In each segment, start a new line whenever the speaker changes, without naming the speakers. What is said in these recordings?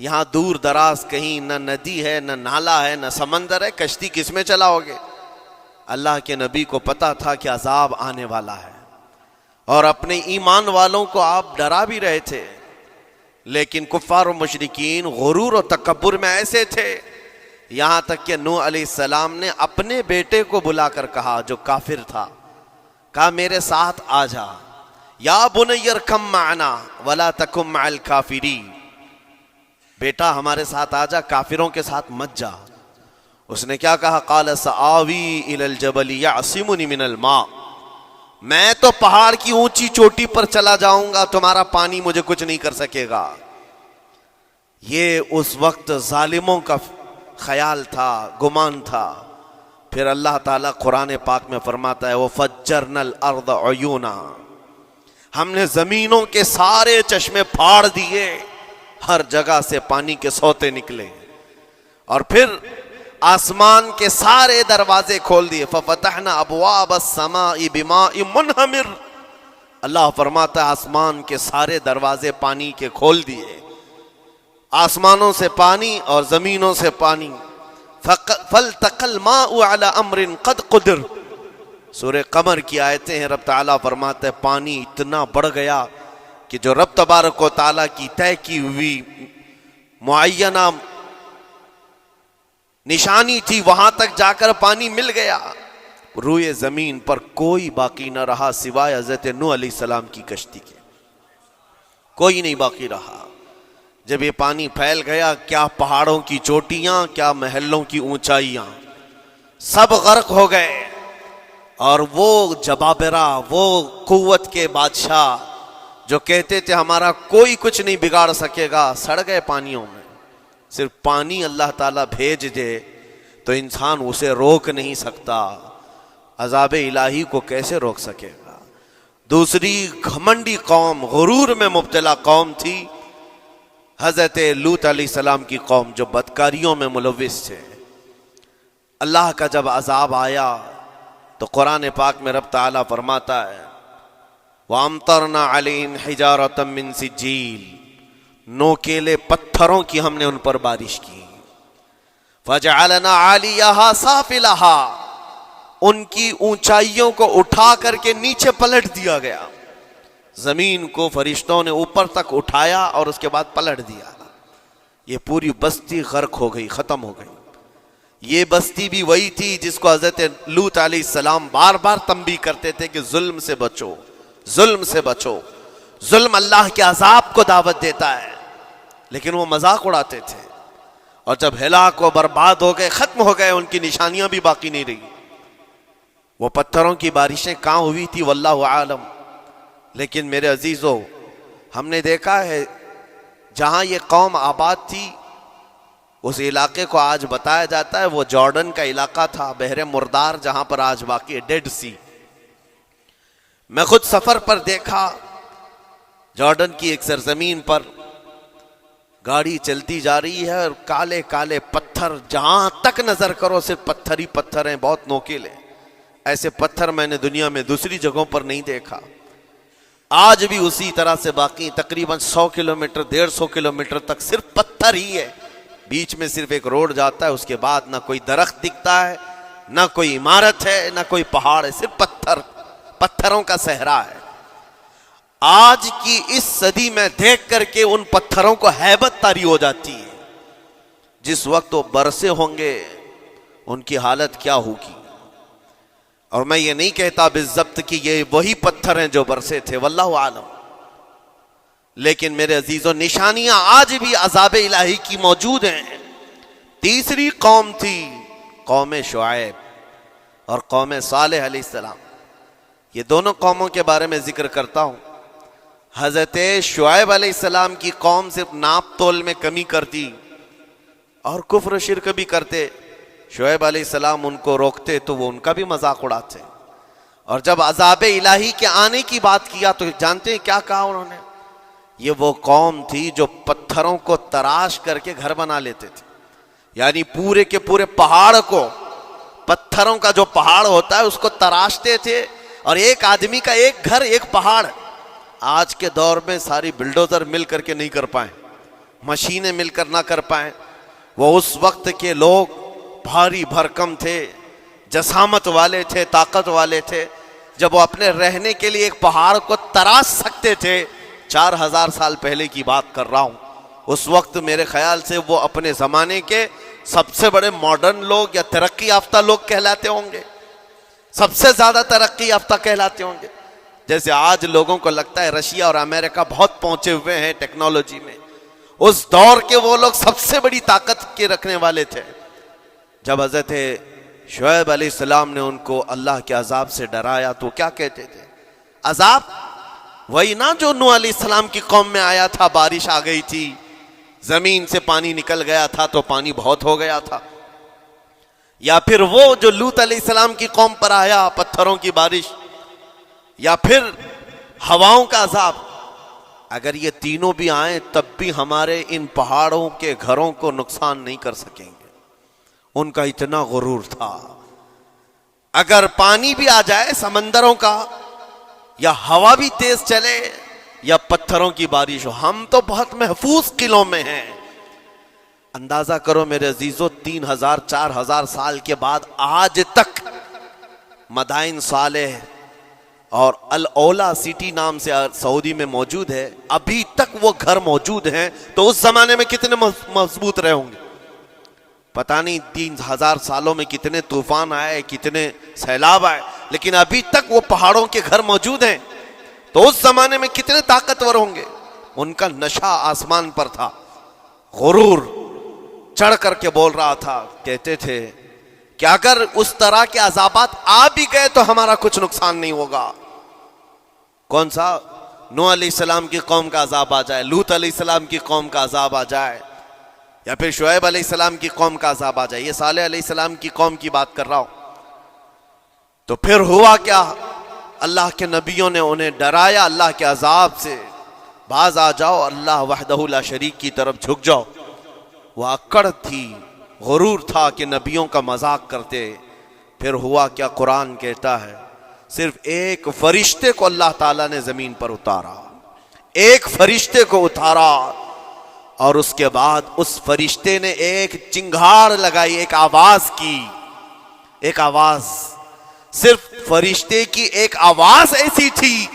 یہاں دور دراز کہیں نہ ندی ہے، نہ نالا ہے، نہ سمندر ہے، کشتی کس میں چلاؤ گے؟ اللہ کے نبی کو پتا تھا کہ عذاب آنے والا ہے، اور اپنے ایمان والوں کو آپ ڈرا بھی رہے تھے، لیکن کفار و مشرکین غرور و تکبر میں ایسے تھے، یہاں تک کہ نوح علیہ السلام نے اپنے بیٹے کو بلا کر کہا، جو کافر تھا، کہا میرے ساتھ آ جا، یا بنی ارکم معنا ولا تکن مع الکافرین، بیٹا ہمارے ساتھ آ جا، کافروں کے ساتھ مت جا۔ اس نے کیا کہا؟ قال سآوی الی الجبل یعصمنی من الماء، میں تو پہاڑ کی اونچی چوٹی پر چلا جاؤں گا، تمہارا پانی مجھے کچھ نہیں کر سکے گا۔ یہ اس وقت ظالموں کا خیال تھا، گمان تھا۔ پھر اللہ تعالیٰ قرآن پاک میں فرماتا ہے وَفَجَّرْنَا الْأَرْضَ عُيُونًا، ہم نے زمینوں کے سارے چشمے پھاڑ دیے، ہر جگہ سے پانی کے سوتے نکلے، اور پھر آسمان کے سارے دروازے کھول دیے، فَفَتَحْنَا أَبْوَابَ السَّمَاءِ بِمَاءٍ مُنْهَمِرٍ، اللہ فرماتا ہے آسمان کے سارے دروازے پانی کے کھول دیے، آسمانوں سے پانی اور زمینوں سے پانی۔ فَالْتَقَى الْمَاءُ عَلَى أَمْرٍ قَدْ قُدِرَ، سورہ قمر کی آیتیں ہیں، رب تعالیٰ فرماتا ہے پانی اتنا بڑھ گیا کہ جو رب تبارک و تعالیٰ کی طے کی ہوئی معینہ نشانی تھی وہاں تک جا کر پانی مل گیا، روئے زمین پر کوئی باقی نہ رہا سوائے حضرت نوح علیہ السلام کی کشتی کے، کوئی نہیں باقی رہا۔ جب یہ پانی پھیل گیا، کیا پہاڑوں کی چوٹیاں، کیا محلوں کی اونچائیاں، سب غرق ہو گئے، اور وہ جبابرہ، وہ قوت کے بادشاہ جو کہتے تھے ہمارا کوئی کچھ نہیں بگاڑ سکے گا، سڑ گئے پانیوں میں۔ صرف پانی اللہ تعالیٰ بھیج دے تو انسان اسے روک نہیں سکتا، عذاب الہی کو کیسے روک سکے گا؟ دوسری گھمنڈی قوم، غرور میں مبتلا قوم تھی حضرت لوط علیہ السلام کی قوم، جو بدکاریوں میں ملوث تھے۔ اللہ کا جب عذاب آیا تو قرآن پاک میں رب تعالیٰ فرماتا ہے وَأَمْطَرْنَا عَلَيْهِمْ حِجَارَةً مِّن سِجِّيلٍ، نوکیلے پتھروں کی ہم نے ان پر بارش کی، فَجَعَلْنَا عَالِيَهَا سَافِلَهَا، ان کی اونچائیوں کو اٹھا کر کے نیچے پلٹ دیا گیا، زمین کو فرشتوں نے اوپر تک اٹھایا اور اس کے بعد پلٹ دیا، یہ پوری بستی غرق ہو گئی، ختم ہو گئی۔ یہ بستی بھی وہی تھی جس کو حضرت لوط علیہ السلام بار بار تنبیہ کرتے تھے کہ ظلم سے بچو، ظلم سے بچو، ظلم اللہ کے عذاب کو دعوت دیتا ہے، لیکن وہ مذاق اڑاتے تھے، اور جب ہلاک و برباد ہو گئے، ختم ہو گئے، ان کی نشانیاں بھی باقی نہیں رہی۔ وہ پتھروں کی بارشیں کہاں ہوئی تھی واللہ عالم، لیکن میرے عزیزو ہم نے دیکھا ہے جہاں یہ قوم آباد تھی اس علاقے کو آج بتایا جاتا ہے وہ جارڈن کا علاقہ تھا، بحر مردار، جہاں پر آج باقی ہے ڈیڈ سی۔ میں خود سفر پر دیکھا، جارڈن کی ایک سرزمین پر گاڑی چلتی جا رہی ہے اور کالے کالے پتھر، جہاں تک نظر کرو صرف پتھر ہی پتھر ہیں، بہت نوکیلے، ایسے پتھر میں نے دنیا میں دوسری جگہوں پر نہیں دیکھا۔ آج بھی اسی طرح سے باقی، تقریباً 100 کلومیٹر 150 کلومیٹر تک صرف پتھر ہی ہے، بیچ میں صرف ایک روڈ جاتا ہے، اس کے بعد نہ کوئی درخت دکھتا ہے، نہ کوئی عمارت ہے، نہ کوئی پہاڑ ہے، صرف پتھر، پتھروں کا صحرا ہے۔ آج کی اس صدی میں دیکھ کر کے ان پتھروں کو ہیبت طاری ہو جاتی ہے، جس وقت وہ برسے ہوں گے ان کی حالت کیا ہوگی۔ اور میں یہ نہیں کہتا بالضبط کہ یہ وہی پتھر ہیں جو برسے تھے، واللہ عالم، لیکن میرے عزیزوں نشانیاں آج بھی عذاب الہی کی موجود ہیں۔ تیسری قوم تھی قوم شعیب اور قوم صالح علیہ السلام، یہ دونوں قوموں کے بارے میں ذکر کرتا ہوں۔ حضرت شعیب علیہ السلام کی قوم صرف ناپ تول میں کمی کرتی اور کفر و شرک بھی کرتے، شعیب علیہ السلام ان کو روکتے تو وہ ان کا بھی مذاق اڑاتے، اور جب عذاب الہی کے آنے کی بات کیا تو جانتے ہیں کیا کہا انہوں نے؟ یہ وہ قوم تھی جو پتھروں کو تراش کر کے گھر بنا لیتے تھے، یعنی پورے کے پورے پہاڑ کو، پتھروں کا جو پہاڑ ہوتا ہے اس کو تراشتے تھے، اور ایک آدمی کا ایک گھر ایک پہاڑ۔ آج کے دور میں ساری بلڈوزر مل کر کے نہیں کر پائیں، مشینیں مل کر نہ کر پائیں. وہ اس وقت کے لوگ بھاری بھرکم تھے، جسامت والے تھے، طاقت والے تھے. جب وہ اپنے رہنے کے لیے ایک پہاڑ کو تراش سکتے تھے، 4000 سال پہلے کی بات کر رہا ہوں، اس وقت میرے خیال سے وہ اپنے زمانے کے سب سے بڑے ماڈرن لوگ یا ترقی یافتہ لوگ کہلاتے ہوں گے، سب سے زیادہ ترقی یافتہ کہلاتے ہوں گے. جیسے آج لوگوں کو لگتا ہے رشیا اور امریکہ بہت پہنچے ہوئے ہیں ٹیکنالوجی میں، اس دور کے وہ لوگ سب سے بڑی طاقت کے رکھنے والے تھے. جب حضرت شعیب علیہ السلام نے ان کو اللہ کے عذاب سے ڈرایا تو کیا کہتے تھے؟ عذاب وہی نا جو نوح علیہ السلام کی قوم میں آیا تھا، بارش آ گئی تھی، زمین سے پانی نکل گیا تھا تو پانی بہت ہو گیا تھا. یا پھر وہ جو لوط علیہ السلام کی قوم پر آیا، پتھروں کی بارش، یا پھر ہواؤں کا عذاب. اگر یہ تینوں بھی آئیں تب بھی ہمارے ان پہاڑوں کے گھروں کو نقصان نہیں کر سکیں گے. ان کا اتنا غرور تھا. اگر پانی بھی آ جائے سمندروں کا، یا ہوا بھی تیز چلے، یا پتھروں کی بارش ہو، ہم تو بہت محفوظ قلعوں میں ہیں. اندازہ کرو میرے عزیزو، 3000 4000 سال کے بعد آج تک مدائن صالح اور الاولا سٹی نام سے سعودی میں موجود ہے، ابھی تک وہ گھر موجود ہیں. تو اس زمانے میں کتنے مضبوط رہے ہوں گے؟ پتہ نہیں 3000 سالوں میں کتنے طوفان آئے، کتنے سیلاب آئے، لیکن ابھی تک وہ پہاڑوں کے گھر موجود ہیں. تو اس زمانے میں کتنے طاقتور ہوں گے. ان کا نشہ آسمان پر تھا، غرور چڑھ کر کے بول رہا تھا. کہتے تھے کہ اگر اس طرح کے عذابات آ بھی گئے تو ہمارا کچھ نقصان نہیں ہوگا. کون سا؟ نوح علیہ السلام کی قوم کا عذاب آ جائے، لوط علیہ السلام کی قوم کا عذاب آ جائے، یا پھر شعیب علیہ السلام کی قوم کا عذاب آ جائے. یہ صالح علیہ السلام کی قوم کی بات کر رہا ہوں. تو پھر ہوا کیا؟ اللہ کے نبیوں نے انہیں ڈرایا اللہ کے عذاب سے. باز آ جاؤ، اللہ وحدہ لا شریک کی طرف جھک جاؤ. وہ اکڑ تھی، غرور تھا کہ نبیوں کا مذاق کرتے. پھر ہوا کیا؟ قرآن کہتا ہے صرف ایک فرشتے کو اللہ تعالیٰ نے زمین پر اتارا، ایک فرشتے کو اتارا، اور اس کے بعد اس فرشتے نے ایک چنگھاڑ لگائی، ایک آواز کی. ایک آواز، صرف فرشتے کی ایک آواز ایسی تھی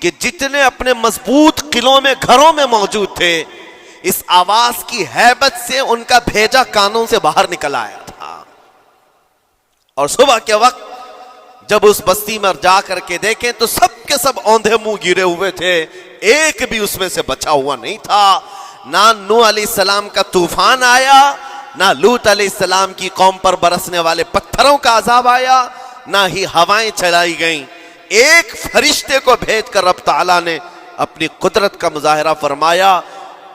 کہ جتنے اپنے مضبوط قلعوں میں گھروں میں موجود تھے، اس آواز کی ہیبت سے ان کا بھیجا کانوں سے باہر نکل آیا تھا. اور صبح کے وقت جب اس بستی میں جا کر کے دیکھیں تو سب کے سب اوندھے منہ گرے ہوئے تھے، ایک بھی اس میں سے بچا ہوا نہیں تھا. نہ نوح علیہ السلام کا طوفان آیا، نہ لوط علیہ السلام کی قوم پر برسنے والے پتھروں کا عذاب آیا، نہ ہی ہوائیں چلائی گئیں. ایک فرشتے کو بھیج کر رب تعالیٰ نے اپنی قدرت کا مظاہرہ فرمایا.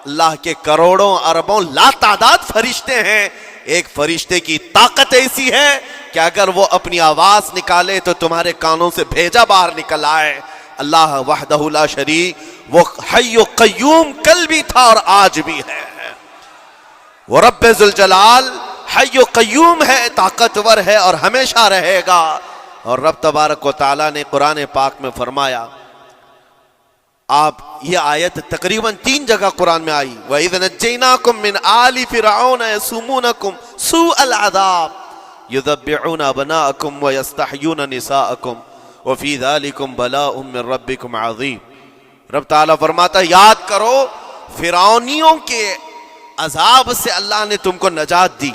اللہ کے کروڑوں اربوں لا تعداد فرشتے ہیں، ایک فرشتے کی طاقت ایسی ہے کہ اگر وہ اپنی آواز نکالے تو تمہارے کانوں سے بھیجا باہر نکل آئے. اللہ وحدہ لا شریک، وہ حی و قیوم کل بھی تھا اور آج بھی ہے. وہ رب ذوالجلال حی و قیوم ہے، طاقتور ہے اور ہمیشہ رہے گا. اور رب تبارک و تعالیٰ نے قرآن پاک میں فرمایا، آپ یہ آیت تقریباً 3 جگہ قرآن میں آئی، وَإِذْ نَجَّيْنَاكُمْ مِنْ آلِ فِرْعَوْنَ يَسُومُونَكُمْ سُوءَ الْعَذَابِ يُذَبِّحُونَ أَبْنَاءَكُمْ وَيَسْتَحْيُونَ نِسَاءَكُمْ وَفِي ذَلِكُمْ بَلَاءٌ مِّن رَبِّكُمْ عَظِيمٌ. رب تعالیٰ فرماتا یاد کرو فرعونیوں کے عذاب سے اللہ نے تم کو نجات دی.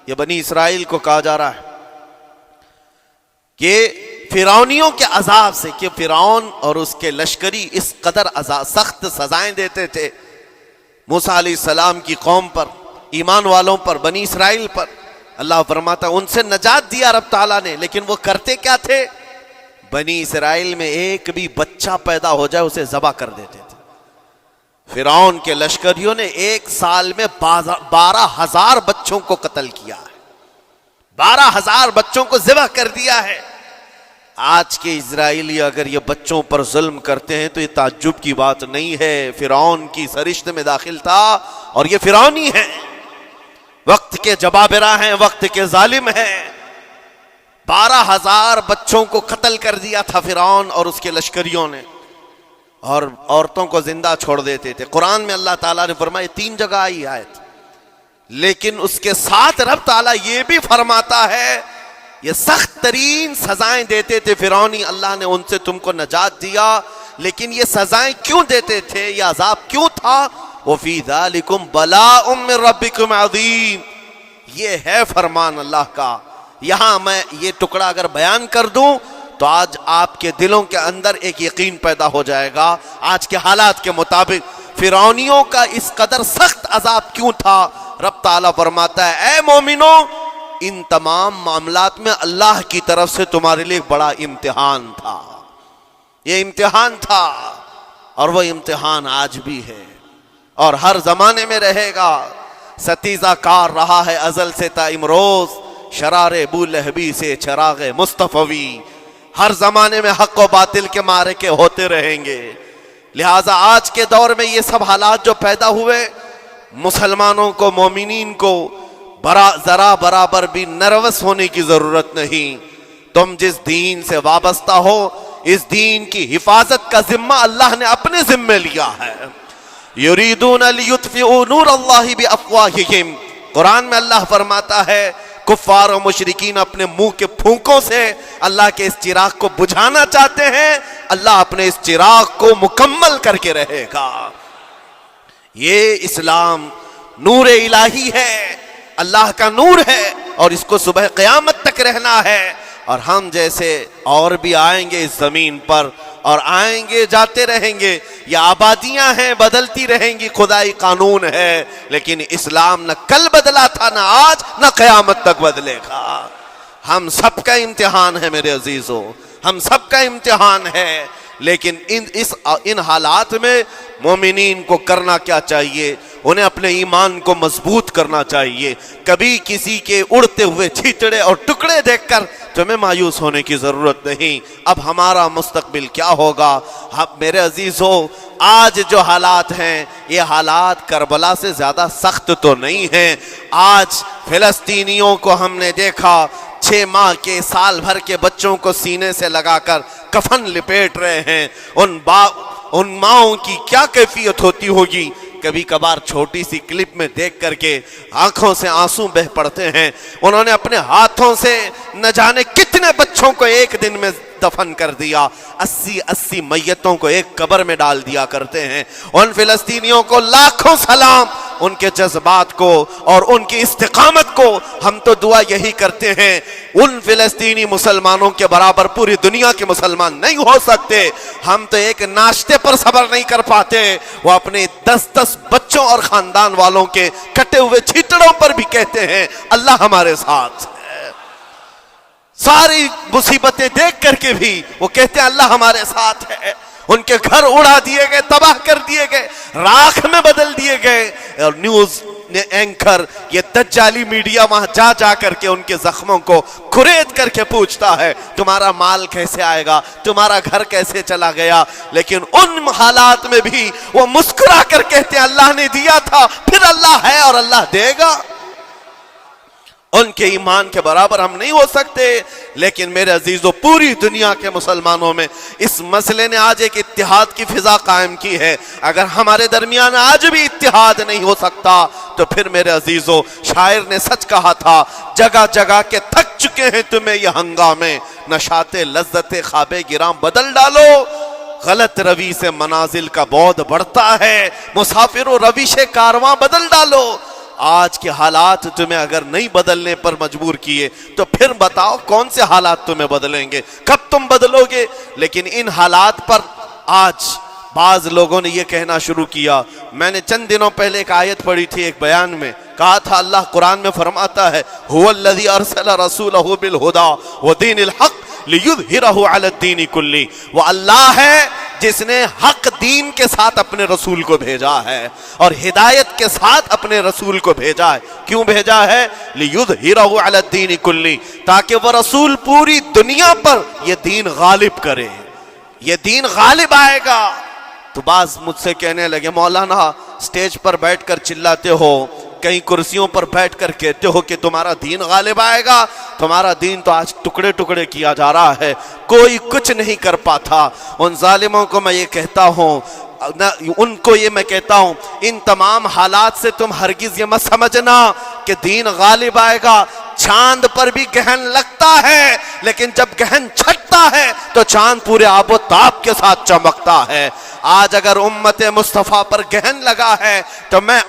یہ بنی اسرائیل کو کہا جا رہا ہے کہ فرعونیوں کے عذاب سے، کہ فرعون اور اس کے لشکری اس قدر سخت سزائیں دیتے تھے موسیٰ علیہ السلام کی قوم پر، ایمان والوں پر، بنی اسرائیل پر. اللہ فرماتا ان سے نجات دیا رب تعالیٰ نے، لیکن وہ کرتے کیا تھے؟ بنی اسرائیل میں ایک بھی بچہ پیدا ہو جائے اسے ذبح کر دیتے تھے. فرعون کے لشکریوں نے ایک سال میں 12,000 بچوں کو قتل کیا ہے، 12,000 بچوں کو ذبح کر دیا ہے. آج کے اسرائیلی اگر یہ بچوں پر ظلم کرتے ہیں تو یہ تعجب کی بات نہیں ہے. فرعون کی سرشت میں داخل تھا اور یہ فرعونی ہیں، وقت کے جبابرہ ہیں، وقت کے ظالم ہیں. 12,000 بچوں کو قتل کر دیا تھا فرعون اور اس کے لشکریوں نے. اور عورتوں کو زندہ چھوڑ دیتے تھے. قرآن میں اللہ تعالیٰ نے فرمایا 3 جگہ آئی آیت, لیکن اس کے ساتھ رب تعالیٰ یہ بھی فرماتا ہے یہ سخت ترین سزائیں دیتے تھے فرعونی, اللہ نے ان سے تم کو نجات دیا, لیکن یہ سزائیں کیوں دیتے تھے, یہ عذاب کیوں تھا؟ وَفِي ذَلِكُمْ بَلَاءٌ مِّن رَبِّكُمْ عَظِيمٌ, یہ ہے فرمان اللہ کا. یہاں میں یہ ٹکڑا اگر بیان کر دوں تو آج آپ کے دلوں کے اندر ایک یقین پیدا ہو جائے گا. آج کے حالات کے مطابق فرعونیوں کا اس قدر سخت عذاب کیوں تھا؟ رب تعالیٰ فرماتا ہے اے مومنو, ان تمام معاملات میں اللہ کی طرف سے تمہارے لیے ایک بڑا امتحان تھا. یہ امتحان تھا اور وہ امتحان آج بھی ہے اور ہر زمانے میں رہے گا. ستیزہ کار رہا ہے ازل سے تا امروز, شرار ابو لہبی سے چراغ مصطفی. ہر زمانے میں حق و باطل کے معرکے ہوتے رہیں گے. لہٰذا آج کے دور میں یہ سب حالات جو پیدا ہوئے, مسلمانوں کو, مومنین کو ذرا برابر بھی نروس ہونے کی ضرورت نہیں. تم جس دین سے وابستہ ہو, اس دین کی حفاظت کا ذمہ اللہ نے اپنے ذمے لیا ہے. یریدون لیطفئوا نور اللہ بافواہہم, قرآن میں اللہ فرماتا ہے کفار و مشرکین اپنے منہ کے پھونکوں سے اللہ کے اس چراغ کو بجھانا چاہتے ہیں, اللہ اپنے اس چراغ کو مکمل کر کے رہے گا. یہ اسلام نور الہی ہے, اللہ کا نور ہے, اور اس کو صبح قیامت تک رہنا ہے. اور ہم جیسے اور بھی آئیں گے اس زمین پر, اور آئیں گے جاتے رہیں گے. یہ آبادیاں ہیں, بدلتی رہیں گی, خدائی قانون ہے, لیکن اسلام نہ کل بدلا تھا, نہ آج, نہ قیامت تک بدلے گا. ہم سب کا امتحان ہے میرے عزیزوں, ہم سب کا امتحان ہے. لیکن ان حالات میں مومنین کو کرنا کیا چاہیے؟ انہیں اپنے ایمان کو مضبوط کرنا چاہیے. کبھی کسی کے اڑتے ہوئے چھیتڑے اور ٹکڑے دیکھ کر تمہیں مایوس ہونے کی ضرورت نہیں. اب ہمارا مستقبل کیا ہوگا؟ میرے عزیزوں, آج جو حالات ہیں یہ حالات کربلا سے زیادہ سخت تو نہیں ہیں. آج فلسطینیوں کو ہم نے دیکھا 6 ماہ کے, سال بھر کے بچوں کو سینے سے لگا کر کفن لپیٹ رہے ہیں. ان ماؤں کی کیا کیفیت ہوتی ہوگی؟ کبھی کبھار چھوٹی سی کلپ میں دیکھ کر کے آنکھوں سے آنسو بہ پڑتے ہیں. انہوں نے اپنے ہاتھوں سے نہ جانے کتنے بچوں کو ایک دن میں دفن کر دیا. 80 میتوں کو ایک قبر میں ڈال دیا کرتے ہیں. ان فلسطینیوں کو لاکھوں سلام, ان کے جذبات کو اور ان کی استقامت کو. ہم تو دعا یہی کرتے ہیں ان فلسطینی مسلمانوں کے برابر پوری دنیا کے مسلمان نہیں ہو سکتے. ہم تو ایک ناشتے پر صبر نہیں کر پاتے, وہ اپنے 10 بچوں اور خاندان والوں کے کٹے ہوئے چھیتڑوں پر بھی کہتے ہیں اللہ ہمارے ساتھ ہے. ساری مصیبتیں دیکھ کر کے بھی وہ کہتے ہیں اللہ ہمارے ساتھ ہے. ان کے گھر اڑا دیے گئے, تباہ کر دیے گئے, راکھ میں بدل دیے گئے. اور نیوز اینکر, یہ دجالی میڈیا وہاں جا کر کے ان کے زخموں کو کھرید کر کے پوچھتا ہے تمہارا مال کیسے آئے گا, تمہارا گھر کیسے چلا گیا. لیکن ان حالات میں بھی وہ مسکرا کر کہتے ہیں اللہ نے دیا تھا, پھر اللہ ہے اور اللہ دے گا. ان کے ایمان کے برابر ہم نہیں ہو سکتے. لیکن میرے عزیزو, پوری دنیا کے مسلمانوں میں اس مسئلے نے آج ایک اتحاد کی فضا قائم کی ہے. اگر ہمارے درمیان آج بھی اتحاد نہیں ہو سکتا تو پھر میرے عزیزو, شاعر نے سچ کہا تھا جگہ جگہ کے تھک چکے ہیں تمہیں یہ ہنگامے, نشاط لذت خواب گراں بدل ڈالو. غلط روی سے منازل کا بعد بڑھتا ہے, مسافروں روش کارواں بدل ڈالو. آج کے حالات تمہیں اگر نہیں بدلنے پر مجبور کیے تو پھر بتاؤ کون سے حالات تمہیں بدلیں گے, کب تم بدلو گے؟ لیکن ان حالات پر آج بعض لوگوں نے یہ کہنا شروع کیا. میں نے چند دنوں پہلے ایک آیت پڑھی تھی, ایک بیان میں کہا تھا اللہ قرآن میں فرماتا ہے هو الذی ارسل رسولہ بالہدی ودین الحق لیظہرہ علی الدین کلہ. وہ اللہ ہے جس نے حق دین کے ساتھ اپنے رسول کو بھیجا ہے اور ہدایت کے ساتھ اپنے رسول کو بھیجا ہے. کیوں بھیجا ہے؟ لیظہرہ علی الدین کلہ, تاکہ وہ رسول پوری دنیا پر یہ دین غالب کرے. یہ دین غالب آئے گا. تو بعض مجھ سے کہنے لگے مولانا سٹیج پر بیٹھ کر چلاتے ہو, کئی کرسیوں پر بیٹھ کر کہتے ہو کہ تمہارا دین غالب آئے گا. تمہارا دین تو آج ٹکڑے ٹکڑے کیا جا رہا ہے, کوئی کچھ نہیں کر پاتا. ان ظالموں کو میں یہ کہتا ہوں, ان کو یہ میں کہتا ہوں, ان تمام حالات سے تم ہرگز یہ مت سمجھنا کہ دین غالب آئے گا. چاند پر بھی گہن لگتا ہے, لیکن جب گہن چھٹتا ہے تو چاند پورے آب و تاب کے ساتھ چمکتا ہے. آج اگر امت مصطفیٰ پر گہن لگا ہے تو میں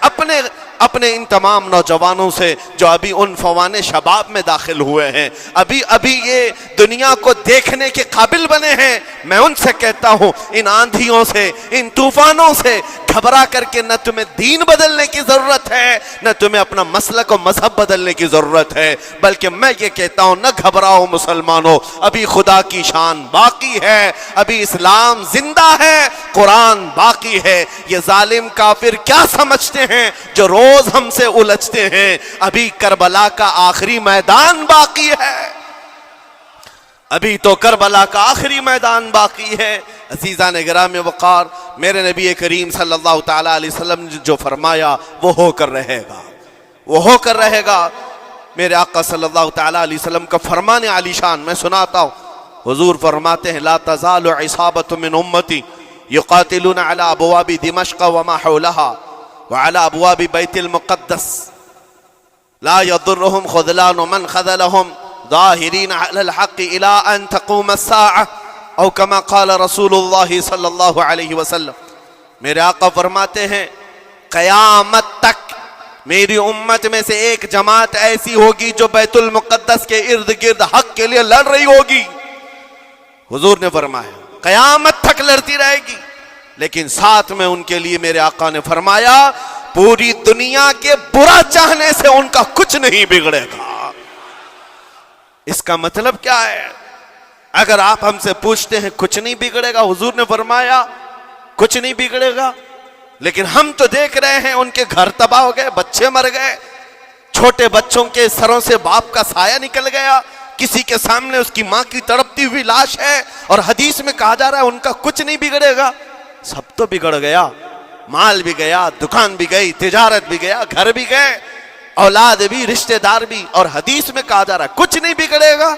اپنے ان تمام نوجوانوں سے جو ابھی ان فوان شباب میں داخل ہوئے ہیں, ابھی یہ دنیا کو دیکھنے کے قابل بنے ہیں, میں ان سے کہتا ہوں, ان آندھیوں سے, ان طوفانوں سے گھبرا کر کے نہ تمہیں دین بدلنے کی ضرورت ہے, نہ تمہیں اپنا مسلک و مذہب بدلنے کی ضرورت ہے, بلکہ میں یہ کہتا ہوں نہ گھبراؤ مسلمانوں, ابھی خدا کی شان باقی ہے, ابھی اسلام زندہ ہے, قرآن باقی ہے. یہ ظالم کافر کیا سمجھتے ہیں جو روز ہم سے الجھتے ہیں؟ ابھی کربلا کا آخری میدان باقی ہے, ابھی تو کربلا کا آخری میدان باقی ہے. عزیزان گرام وقار, میرے نبی کریم صلی اللہ تعالی علیہ وسلم نے جو فرمایا وہ ہو کر رہے گا, وہ ہو کر رہے گا. میرے آقا صلی اللہ تعالی علیہ وسلم کا فرمان عالی شان میں سناتا ہوں. حضور فرماتے ہیں, لا تزال عصابۃ من امتی یقاتلون علی ابواب دمشق وما حولها وعلى ابواب بیت المقدس لا يضرهم خذلان من خذلهم ظاہرین علی الحق الى ان تقوم الساعة او کما قال رسول اللہ صلی اللہ علیہ وسلم. میرے آقا فرماتے ہیں قیامت تک میری امت میں سے ایک جماعت ایسی ہوگی جو بیت المقدس کے ارد گرد حق کے لیے لڑ رہی ہوگی. حضور نے فرمایا قیامت تک لڑتی رہے گی, لیکن ساتھ میں ان کے لیے میرے آقا نے فرمایا پوری دنیا کے برا چاہنے سے ان کا کچھ نہیں بگڑے گا. اس کا مطلب کیا ہے؟ اگر آپ ہم سے پوچھتے ہیں کچھ نہیں بگڑے گا, حضور نے فرمایا کچھ نہیں بگڑے گا, لیکن ہم تو دیکھ رہے ہیں ان کے گھر تباہ ہو گئے, بچے مر گئے, چھوٹے بچوں کے سروں سے باپ کا سایہ نکل گیا, کسی کے سامنے اس کی ماں کی تڑپتی ہوئی لاش ہے, اور حدیث میں کہا جا رہا ہے ان کا کچھ نہیں بگڑے گا. سب تو بگڑ گیا, مال بھی گیا, دکان بھی گئی, تجارت بھی گیا, گھر بھی گئے, اولاد بھی, رشتہ دار بھی, اور حدیث میں کہا جا رہا ہے کچھ نہیں بگڑے گا.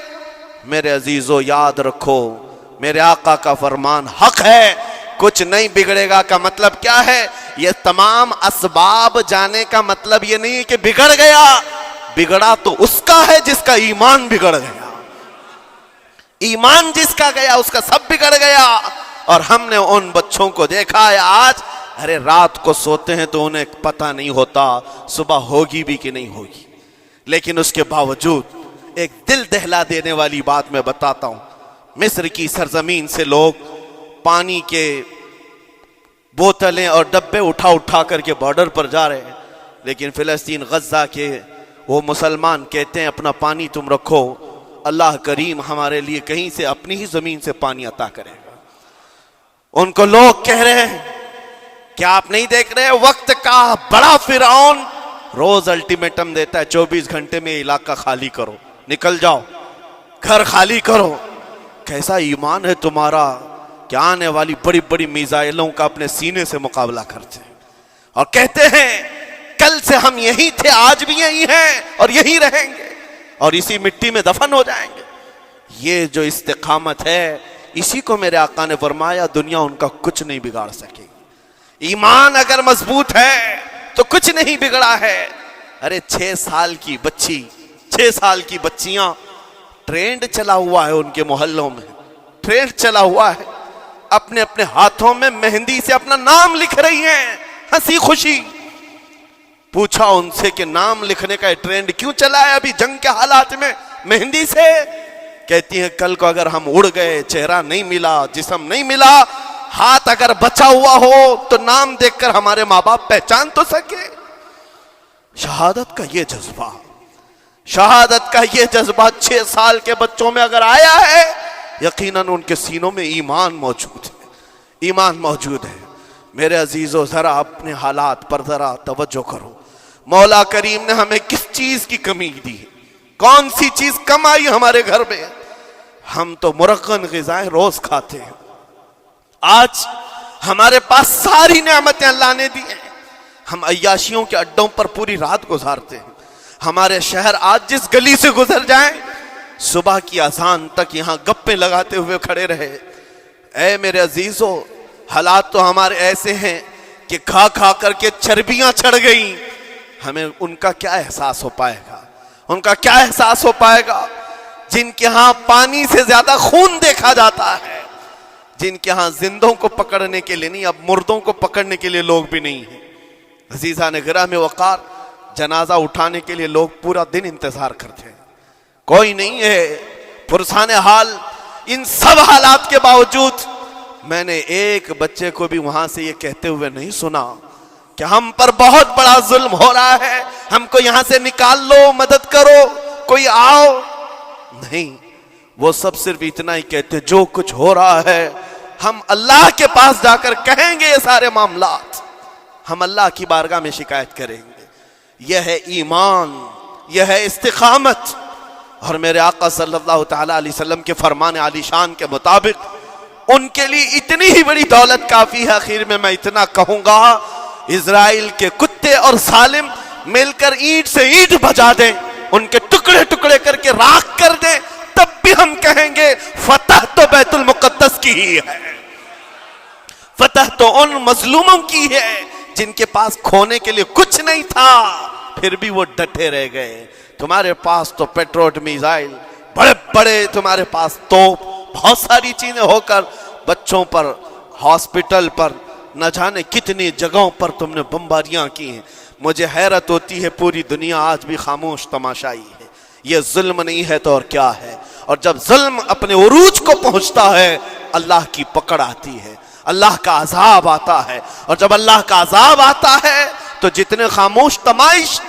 میرے عزیزو یاد رکھو, میرے آقا کا فرمان حق ہے, کچھ نہیں بگڑے گا کا مطلب کیا ہے؟ یہ تمام اسباب جانے کا مطلب یہ نہیں کہ بگڑ گیا, بگڑا تو اس کا ہے جس کا ایمان بگڑ گیا, ایمان جس کا گیا اس کا سب بگڑ گیا. اور ہم نے ان بچوں کو دیکھا ہے آج, ارے رات کو سوتے ہیں تو انہیں پتہ نہیں ہوتا صبح ہوگی بھی کہ نہیں ہوگی, لیکن اس کے باوجود ایک دل دہلا دینے والی بات میں بتاتا ہوں. مصر کی سرزمین سے لوگ پانی کے بوتلیں اور ڈبے اٹھا کر کے بارڈر پر جا رہے ہیں, لیکن فلسطین غزہ کے وہ مسلمان کہتے ہیں اپنا پانی تم رکھو, اللہ کریم ہمارے لیے کہیں سے اپنی ہی زمین سے پانی عطا کرے گا. ان کو لوگ کہہ رہے ہیں کیا آپ نہیں دیکھ رہے وقت کا بڑا فرعون روز الٹیمیٹم دیتا ہے 24 گھنٹے میں علاقہ خالی کرو, نکل جاؤ, گھر خالی کرو. کیسا ایمان ہے تمہارا کہ آنے والی بڑی بڑی میزائلوں کا اپنے سینے سے مقابلہ کرتے ہیں اور کہتے ہیں کل سے ہم یہی تھے, آج بھی یہی ہیں اور یہی رہیں گے اور اسی مٹی میں دفن ہو جائیں گے. یہ جو استقامت ہے اسی کو میرے آقا نے فرمایا دنیا ان کا کچھ نہیں بگاڑ سکے گی. ایمان اگر مضبوط ہے تو کچھ نہیں بگڑا ہے. ارے 6 سال کی بچی, 6 سال کی بچیاں, ٹرینڈ چلا ہوا ہے ان کے محلوں میں, ٹرینڈ چلا ہوا ہے, اپنے اپنے ہاتھوں میں مہندی سے اپنا نام لکھ رہی ہیں ہنسی خوشی. پوچھا ان سے کہ نام لکھنے کا ٹرینڈ کیوں چلا ہے ابھی جنگ کے حالات میں مہندی سے؟ کہتی ہیں کل کو اگر ہم اڑ گئے, چہرہ نہیں ملا, جسم نہیں ملا, ہاتھ اگر بچا ہوا ہو تو نام دیکھ کر ہمارے ماں باپ پہچان تو سکے. شہادت کا یہ جذبہ, شہادت کا یہ جذبہ 6 سال کے بچوں میں اگر آیا ہے یقیناً ان کے سینوں میں ایمان موجود ہے, ایمان موجود ہے. میرے عزیزو ذرا اپنے حالات پر ذرا توجہ کرو. مولا کریم نے ہمیں کس چیز کی کمی دی ہے, کون سی چیز کم آئی ہمارے گھر میں؟ ہم تو مرغن غذائیں روز کھاتے ہیں. آج ہمارے پاس ساری نعمتیں اللہ نے دی ہیں, ہم عیاشیوں کے اڈوں پر پوری رات گزارتے ہیں. ہمارے شہر آج جس گلی سے گزر جائیں صبح کی اذان تک یہاں گپیں لگاتے ہوئے کھڑے رہے. اے میرے عزیزو، حالات تو ہمارے ایسے ہیں کہ کھا کھا کر کے چربیاں چڑھ گئیں. ہمیں ان کا کیا احساس ہو پائے گا؟ ان کا کیا احساس ہو پائے گا جن کے ہاں پانی سے زیادہ خون دیکھا جاتا ہے، جن کے ہاں زندوں کو پکڑنے کے لیے نہیں، اب مردوں کو پکڑنے کے لیے لوگ بھی نہیں ہیں. عزیزان گرامی وقار، جنازہ اٹھانے کے لیے لوگ پورا دن انتظار کرتے ہیں، کوئی نہیں ہے. پرسان حال ان سب حالات کے باوجود میں نے ایک بچے کو بھی وہاں سے یہ کہتے ہوئے نہیں سنا کہ ہم پر بہت بڑا ظلم ہو رہا ہے، ہم کو یہاں سے نکال لو، مدد کرو، کوئی آؤ. نہیں، وہ سب صرف اتنا ہی کہتے جو کچھ ہو رہا ہے ہم اللہ کے پاس جا کر کہیں گے. یہ سارے معاملات ہم اللہ کی بارگاہ میں شکایت کریں گے. یہ ہے ایمان، یہ ہے استقامت. اور میرے آقا صلی اللہ تعالی علیہ وسلم کے فرمان عالی شان کے مطابق ان کے لیے اتنی ہی بڑی دولت کافی ہے. آخر میں اتنا کہوں گا، اسرائیل کے کتے اور ظالم مل کر اینٹ سے اینٹ بجا دیں، ان کے ٹکڑے ٹکڑے کر کے راکھ کر دیں، تب بھی ہم کہیں گے فتح تو بیت المقدس کی ہی ہے، فتح تو ان مظلوموں کی ہے جن کے پاس کھونے کے لیے کچھ نہیں تھا، پھر بھی وہ ڈٹے رہ گئے. تمہارے پاس تو پیٹروٹ میزائل، بڑے بڑے تمہارے پاس توپ، بہت ساری چیزیں ہو کر بچوں پر، ہاسپٹل پر، نہ جانے کتنی جگہوں پر تم نے بمباریاں کی ہیں. مجھے حیرت ہوتی ہے پوری دنیا آج بھی خاموش تماشائی ہے. یہ ظلم نہیں ہے تو اور کیا ہے؟ اور جب ظلم اپنے عروج کو پہنچتا ہے اللہ کی پکڑ آتی ہے، اللہ کا عذاب آتا ہے. اور جب اللہ کا عذاب آتا ہے تو جتنے خاموش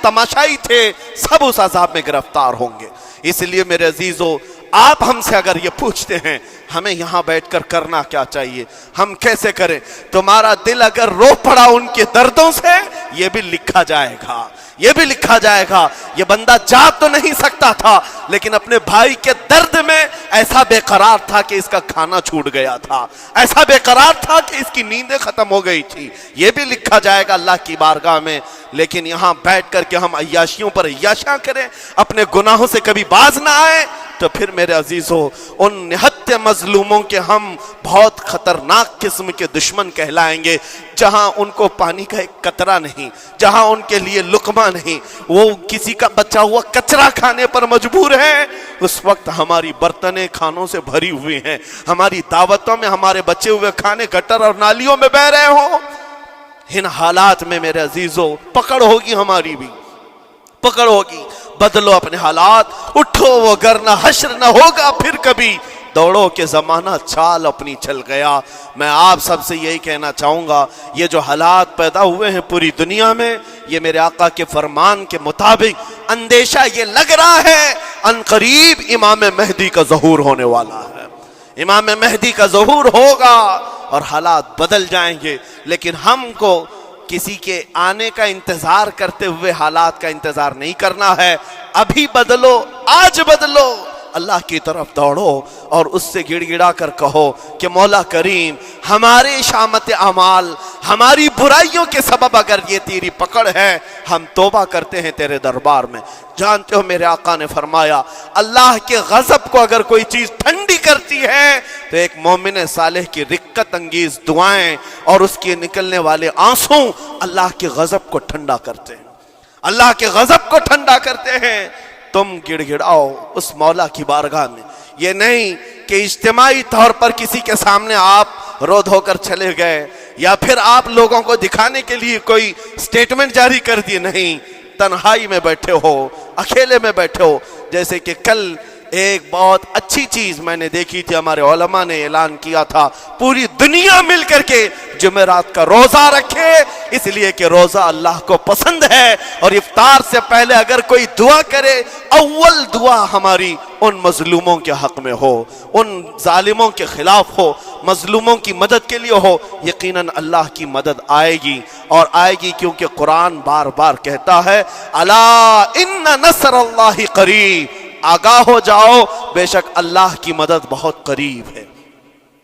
تماشائی تھے سب اس عذاب میں گرفتار ہوں گے. اس لیے میرے عزیزو، آپ ہم سے اگر یہ پوچھتے ہیں ہمیں یہاں بیٹھ کر کرنا کیا چاہیے، ہم کیسے کریں، تمہارا دل اگر رو پڑا ان کے دردوں سے، یہ بھی لکھا جائے گا، یہ بھی لکھا جائے گا. یہ بندہ جا تو نہیں سکتا تھا لیکن اپنے بھائی کے درد میں ایسا بے قرار تھا کہ اس کا کھانا چھوٹ گیا تھا، ایسا بے قرار تھا کہ اس کی نیندیں ختم ہو گئی تھی. یہ بھی لکھا جائے گا اللہ کی بارگاہ میں. لیکن یہاں بیٹھ کر کے ہم عیاشیوں پر عیاشیاں کریں، اپنے گناہوں سے کبھی باز نہ آئے، تو پھر میرے عزیزو ان نہتے مظلوموں کے ہم بہت خطرناک قسم کے دشمن کہلائیں گے. جہاں ان کو پانی کا ایک قطرہ نہیں، جہاں ان کے لیے لقمہ نہیں، وہ کسی کا بچا ہوا کچرا کھانے پر مجبور ہے، اس وقت ہماری برتنیں کھانوں سے بھری ہوئی ہیں، ہماری دعوتوں میں ہمارے بچے ہوئے کھانے گٹر اور نالیوں میں بہ رہے ہوں. ان حالات میں میرے عزیزو پکڑ ہوگی، ہماری بھی پکڑ ہوگی. بدلو اپنے حالات، اٹھو وگرنہ حشر نہ ہوگا پھر کبھی. دوڑو کہ زمانہ چال اپنی چل گیا. میں آپ سب سے یہی کہنا چاہوں گا، یہ جو حالات پیدا ہوئے ہیں پوری دنیا میں، یہ میرے آقا کے فرمان کے مطابق اندیشہ یہ لگ رہا ہے ان قریب امام مہدی کا ظہور ہونے والا ہے. امام مہدی کا ظہور ہوگا اور حالات بدل جائیں گے. لیکن ہم کو کسی کے آنے کا انتظار کرتے ہوئے حالات کا انتظار نہیں کرنا ہے. ابھی بدلو، آج بدلو، اللہ کی طرف دوڑو اور اس سے گڑ گڑا کر کہو کہ مولا کریم، ہمارے شامت اعمال، ہماری برائیوں کے سبب اگر یہ تیری پکڑ ہے، ہم توبہ کرتے ہیں تیرے دربار میں. جانتے ہو میرے آقا نے فرمایا، اللہ کے غضب کو اگر کوئی چیز ٹھنڈی کرتی ہے تو ایک مومن صالح کی رقت انگیز دعائیں اور اس کے نکلنے والے آنسوں اللہ کے غضب کو ٹھنڈا کرتے ہیں، اللہ کے غضب کو ٹھنڈا کرتے ہیں. تم گڑ گڑاؤ اس مولا کی بارگاہ میں. یہ نہیں کہ اجتماعی طور پر کسی کے سامنے آپ رو دھو کر چلے گئے یا پھر آپ لوگوں کو دکھانے کے لیے کوئی سٹیٹمنٹ جاری کر دی. نہیں، تنہائی میں بیٹھے ہو، اکیلے میں بیٹھے ہو. جیسے کہ کل ایک بہت اچھی چیز میں نے دیکھی تھی، ہمارے علماء نے اعلان کیا تھا پوری دنیا مل کر کے جمعرات کا روزہ رکھے، اس لیے کہ روزہ اللہ کو پسند ہے. اور افطار سے پہلے اگر کوئی دعا کرے، اول دعا ہماری ان مظلوموں کے حق میں ہو، ان ظالموں کے خلاف ہو، مظلوموں کی مدد کے لیے ہو. یقیناً اللہ کی مدد آئے گی، اور آئے گی کیونکہ قرآن بار بار کہتا ہے الا ان نصر اللہ قریب. آگاہ ہو جاؤ، بے شک اللہ کی مدد بہت قریب ہے،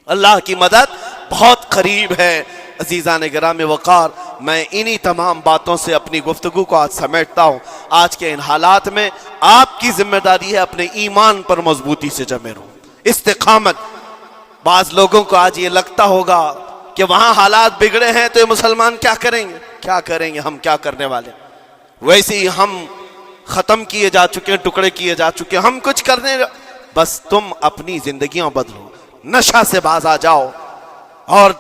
اللہ کی مدد بہت قریب ہے۔ عزیزان گرامی وقار، میں انہی تمام باتوں سے اپنی گفتگو کو آج سمیٹتا ہوں۔ آج کے ان حالات میں آپ کی ذمہ داری ہے اپنے ایمان پر مضبوطی سے جمے رہو، استقامت۔ بعض لوگوں کو آج یہ لگتا ہوگا کہ وہاں حالات بگڑے ہیں تو یہ مسلمان کیا کریں گے، کیا کریں گے، ہم کیا کرنے والے، ویسے ہی ہم ختم کیے جا چکے ہیں، ٹکڑے کیے جا چکے ہیں، ہم کچھ کرنے۔ بس تم اپنی زندگیاں بدلو، نشہ سے باز آ جاؤ، اور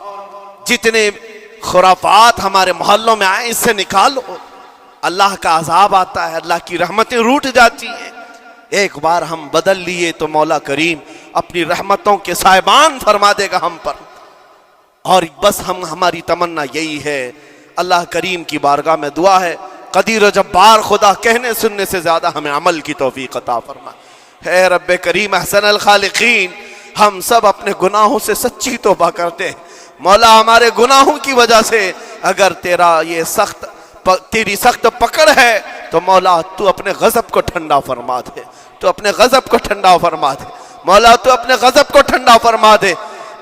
جتنے خرافات ہمارے محلوں میں آئے اس سے نکالو۔ اللہ کا عذاب آتا ہے، اللہ کی رحمتیں روٹ جاتی ہیں۔ ایک بار ہم بدل لیے تو مولا کریم اپنی رحمتوں کے سائبان فرما دے گا ہم پر، اور بس ہماری تمنا یہی ہے۔ اللہ کریم کی بارگاہ میں دعا ہے، قدیر و جبار خدا کہنے سننے سے زیادہ ہمیں عمل کی توفیق عطا فرما۔ اے رب کریم احسن الخالقین، ہم سب اپنے گناہوں سے سچی توبہ کرتے ہیں۔ مولا ہمارے گناہوں کی وجہ سے اگر تیری سخت پکڑ ہے تو مولا تو اپنے غضب کو ٹھنڈا فرما دے، تو اپنے غضب کو ٹھنڈا فرما دے مولا، تو اپنے غضب کو ٹھنڈا فرما دے۔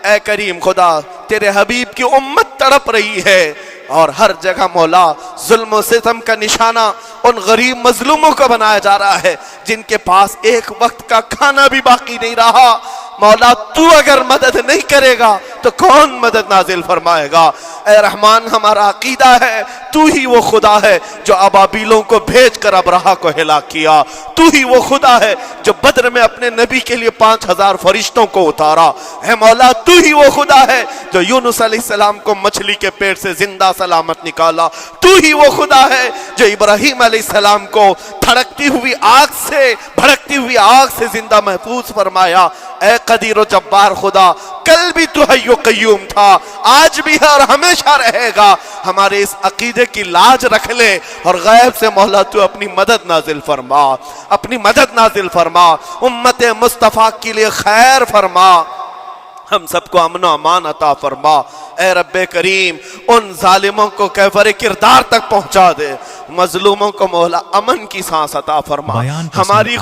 اے کریم خدا، تیرے حبیب کی امت تڑپ رہی ہے، اور ہر جگہ مولا ظلم و ستم کا نشانہ ان غریب مظلوموں کو بنایا جا رہا ہے جن کے پاس ایک وقت کا کھانا بھی باقی نہیں رہا۔ مولا تو اگر مدد نہیں کرے گا تو کون مدد نازل فرمائے گا؟ اے رحمان، ہمارا عقیدہ ہے تو ہی وہ خدا ہے جو ابابیلوں کو بھیج کر ابرہہ کو ہلاک کیا، تو ہی وہ خدا ہے جو بدر میں اپنے نبی کے لیے 5000 فرشتوں کو اتارا۔ اے مولا، تو ہی وہ خدا ہے جو یونس علیہ السلام کو مچھلی کے پیٹ سے زندہ سلامت نکالا، تو ہی وہ خدا ہے جو ابراہیم علیہ السلام کو دھڑکتی ہوئی آگ سے بھڑکتی ہوئی آگ سے زندہ محفوظ فرمایا۔ اے قدیر و جبار خدا، کل بھی تو حی و قیوم تھا، آج بھی ہے اور ہمیشہ رہے گا۔ ہمارے اس عقیدے کی لاج رکھ لے، اور غیب سے مولا تو اپنی مدد نازل فرما، اپنی مدد نازل فرما، امت مصطفیٰ کے لیے خیر فرما، ہم سب کو امن و امان عطا فرما۔ اے رب کریم، ان ظالموں کو کیفر کردار تک پہنچا دے، مظلوموں کو مولا امن کی سانس عطا فرما۔ ہماری